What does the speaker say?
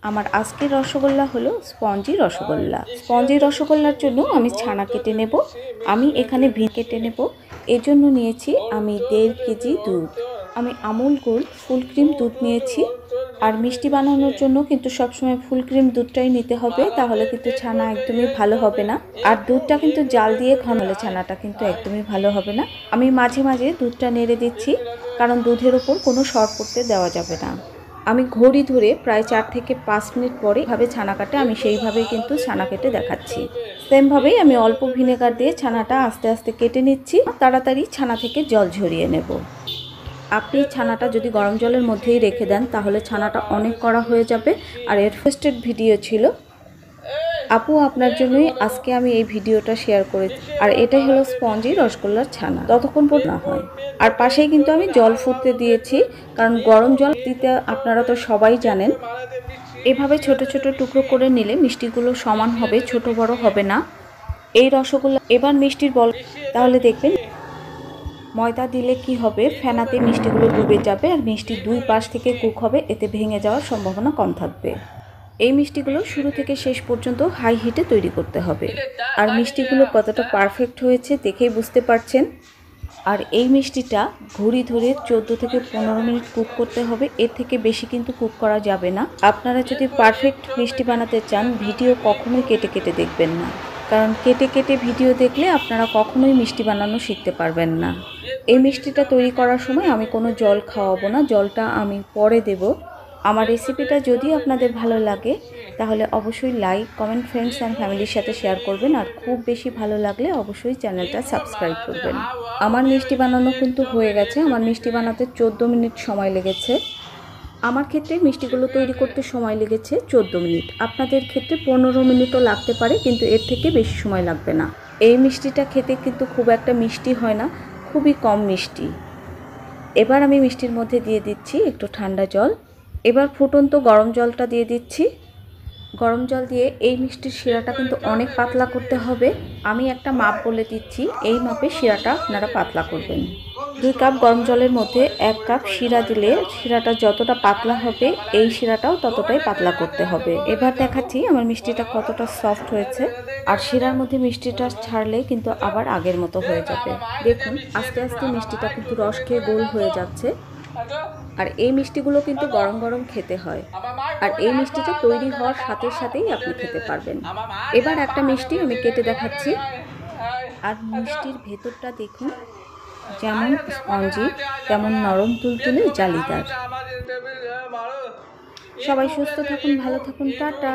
আমার আজকের রসগোল্লা হলো স্পঞ্জি রসগোল্লা। স্পঞ্জি রসগোল্লার জন্য আমি ছানা কেটে নেব। আমি এখানে কেটে নেব। এর জন্য নিয়েছি আমি 1.5 কেজি দুধ। আমি আমুল গোল্ড ফুল ক্রিম দুধ নিয়েছি। আর মিষ্টি বানানোর জন্য কিন্তু সবসময় ফুল ক্রিম দুধটাই নিতে হবে, তাহলে কিন্তু ছানা একদমই ভালো হবে না। আর দুধটা কিন্তু জাল দিয়ে ঘন হলে ছানাটা কিন্তু একদমই ভালো হবে না। আমি মাঝে মাঝে দুধটা নেড়ে দিচ্ছি, কারণ দুধের ওপর কোনো সর পড়তে দেওয়া যাবে না। আমি ঘড়ি ধরে প্রায় 4 থেকে 5 মিনিট পরে এভাবে ছানা কাটে আমি সেইভাবেই কিন্তু ছানা কেটে দেখাচ্ছি। সেমভাবেই আমি অল্প ভিনেগার দিয়ে ছানাটা আস্তে আস্তে কেটে নিচ্ছি। তাড়াতাড়ি ছানা থেকে জল ঝরিয়ে নেব। আপনি ছানাটা যদি গরম জলের মধ্যেই রেখে দেন তাহলে ছানাটা অনেক কড়া হয়ে যাবে। আর এর ফার্স্টেড ভিডিও ছিল আপু আপনার জন্যই আজকে আমি এই ভিডিওটা শেয়ার করেছি। আর এটাই হলো স্পঞ্জি রসগোল্লার ছানা, ততক্ষণ পর্যন্ত না হয়। আর পাশেই কিন্তু আমি জল ফুটতে দিয়েছি, কারণ গরম জল দিতে আপনারা তো সবাই জানেন। এভাবে ছোট ছোট টুকরো করে নিলে মিষ্টিগুলো সমান হবে, ছোট বড় হবে না। এই রসগোল্লা এবার মিষ্টির বল, তাহলে দেখবেন ময়দা দিলে কি হবে, ফেনাতে মিষ্টিগুলো ডুবে যাবে আর মিষ্টির দুই পাশ থেকে কুক হবে, এতে ভেঙে যাওয়ার সম্ভাবনা কম থাকবে। এই মিষ্টিগুলো শুরু থেকে শেষ পর্যন্ত হাই হিটে তৈরি করতে হবে। আর মিষ্টিগুলো কতটা পারফেক্ট হয়েছে দেখেই বুঝতে পারছেন। আর এই মিষ্টিটা ঘড়ি ধরে 14 থেকে 15 মিনিট কুক করতে হবে, এর থেকে বেশি কিন্তু কুক করা যাবে না। আপনারা যদি পারফেক্ট মিষ্টি বানাতে চান ভিডিও কখনোই কেটে কেটে দেখবেন না, কারণ কেটে কেটে ভিডিও দেখলে আপনারা কখনোই মিষ্টি বানানো শিখতে পারবেন না। এই মিষ্টিটা তৈরি করার সময় আমি কোনো জল খাওয়াবো না, জলটা আমি পরে দেব। আমার রেসিপিটা যদি আপনাদের ভালো লাগে তাহলে অবশ্যই লাইক, কমেন্ট, ফ্রেন্ডস অ্যান্ড ফ্যামিলির সাথে শেয়ার করবেন। আর খুব বেশি ভালো লাগলে অবশ্যই চ্যানেলটা সাবস্ক্রাইব করবেন। আমার মিষ্টি বানানো কিন্তু হয়ে গেছে। আমার মিষ্টি বানাতে 14 মিনিট সময় লেগেছে। আমার ক্ষেত্রে মিষ্টিগুলো তৈরি করতে সময় লেগেছে 14 মিনিট। আপনাদের ক্ষেত্রে 15 মিনিটও লাগতে পারে, কিন্তু এর থেকে বেশি সময় লাগবে না। এই মিষ্টিটা খেতে কিন্তু খুব একটা মিষ্টি হয় না, খুবই কম মিষ্টি। এবার আমি মিষ্টির মধ্যে দিয়ে দিচ্ছি একটু ঠান্ডা জল। এবার ফুটন্ত গরম জলটা দিয়ে দিচ্ছি। গরম জল দিয়ে এই মিষ্টির শিরাটা কিন্তু অনেক পাতলা করতে হবে। আমি একটা মাপ বলে দিচ্ছি, এই মাপে শিরাটা আপনারা পাতলা করবেন। 2 কাপ গরম জলের মধ্যে 1 কাপ শিরা দিলে শিরাটা যতটা পাতলা হবে এই শিরাটাও ততটাই পাতলা করতে হবে। এবার দেখাচ্ছি আমার মিষ্টিটা কতটা সফট হয়েছে। আর শিরার মধ্যে মিষ্টিটা ছাড়লে কিন্তু আবার আগের মতো হয়ে যাবে। দেখুন আস্তে আস্তে মিষ্টিটা কিন্তু রস খেয়ে গোল হয়ে যাচ্ছে। আর এই মিষ্টিগুলো কিন্তু গরম গরম খেতে হয়। আর এই মিষ্টিটা তৈরি হওয়ার সাথে সাথেই আপনি খেতে পারবেন। এবার একটা মিষ্টি আমি কেটে দেখাচ্ছি। আর মিষ্টির ভেতরটা দেখুন, যেমন স্পঞ্জি তেমন নরম তুলতুলে জালিদার। সবাই সুস্থ থাকুন, ভালো থাকুন, টাটা।